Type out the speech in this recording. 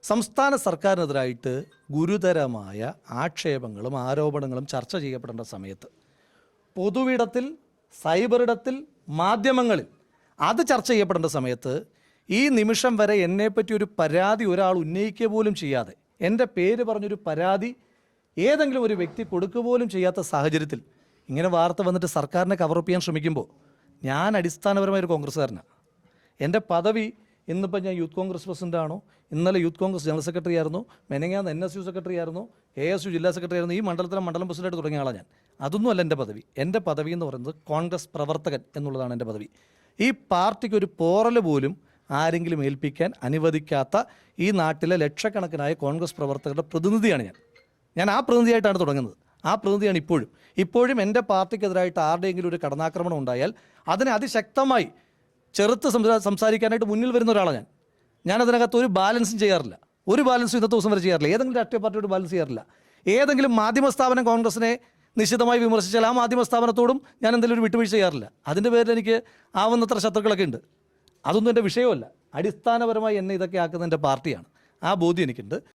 സംസ്ഥാന സർക്കാരിനെതിരായിട്ട് ഗുരുതരമായ ആക്ഷേപങ്ങളും ആരോപണങ്ങളും ചർച്ച ചെയ്യപ്പെടേണ്ട സമയത്ത് പൊതുവിടത്തിൽ, സൈബറിടത്തിൽ, മാധ്യമങ്ങളിൽ അത് ചർച്ച ചെയ്യപ്പെടേണ്ട സമയത്ത് ഈ നിമിഷം വരെ എന്നെപ്പറ്റി ഒരു പരാതി ഒരാൾ ഉന്നയിക്കുക പോലും ചെയ്യാതെ, എൻ്റെ പേര് പറഞ്ഞൊരു പരാതി ഏതെങ്കിലും ഒരു വ്യക്തി കൊടുക്കുക പോലും ചെയ്യാത്ത സാഹചര്യത്തിൽ ഇങ്ങനെ വാർത്ത വന്നിട്ട് സർക്കാരിനെ കവറപ്പ് ചെയ്യാൻ ശ്രമിക്കുമ്പോൾ ഞാൻ അടിസ്ഥാനപരമായൊരു കോൺഗ്രസ്സുകാരനാണ്. എൻ്റെ പദവി ഇന്നിപ്പോൾ ഞാൻ യൂത്ത് കോൺഗ്രസ് പ്രസിഡൻ്റാണോ, ഇന്നലെ യൂത്ത് കോൺഗ്രസ് ജനറൽ സെക്രട്ടറി ആയിരുന്നു, മെനങ്ങാന്ന് NSU സെക്രട്ടറി ആയിരുന്നു, ASU ജില്ലാ സെക്രട്ടറി ആയിരുന്നു, ഈ മണ്ഡലത്തിലെ മണ്ഡലം പ്രസിഡൻ്റായിട്ട് തുടങ്ങിയ ആളാണ് ഞാൻ. അതൊന്നുമല്ല എൻ്റെ പദവി. എൻ്റെ പദവി എന്ന് പറയുന്നത് കോൺഗ്രസ് പ്രവർത്തകൻ എന്നുള്ളതാണ് എൻ്റെ പദവി. ഈ പാർട്ടിക്ക് ഒരു പോറൽ പോലും ആരെങ്കിലും ഏൽപ്പിക്കാൻ അനുവദിക്കാത്ത ഈ നാട്ടിലെ ലക്ഷക്കണക്കിനായ കോൺഗ്രസ് പ്രവർത്തകരുടെ പ്രതിനിധിയാണ് ഞാൻ ആ പ്രതിനിധിയായിട്ടാണ് തുടങ്ങുന്നത്. ആ പ്രതിനിധിയാണ് ഇപ്പോഴും എൻ്റെ പാർട്ടിക്കെതിരായിട്ട് ആരുടെയെങ്കിലും ഒരു കടന്നാക്രമണം ഉണ്ടായാൽ അതിനെ അതിശക്തമായി ചെറുത്ത് സംസാരിക്കാനായിട്ട് മുന്നിൽ വരുന്ന ഒരാളാണ് ഞാനതിനകത്ത് ഒരു ബാലൻസും ചെയ്യാറില്ല. ഒരു ബാലൻസും ഇന്നത്തെ ദിവസം വരെ ചെയ്യാറില്ല. ഏതെങ്കിലും രാഷ്ട്രീയ പാർട്ടിയോട് ബാലൻസ് ചെയ്യാറില്ല. ഏതെങ്കിലും മാധ്യമ സ്ഥാപനം കോൺഗ്രസിനെ നിശ്ചിതമായി വിമർശിച്ചാൽ ആ മാധ്യമ സ്ഥാപനത്തോടും ഞാൻ എന്തെങ്കിലും ഒരു വിട്ടുവീഴ്ച ചെയ്യാറില്ല. അതിൻ്റെ പേരിൽ എനിക്ക് ആവുന്നത്ര ശത്രുക്കളൊക്കെ ഉണ്ട്. അതൊന്നും എൻ്റെ വിഷയമല്ല. അടിസ്ഥാനപരമായി എന്നെ ഇതൊക്കെ ആക്കുന്ന എൻ്റെ പാർട്ടിയാണ്. ആ ബോധ്യം എനിക്കുണ്ട്.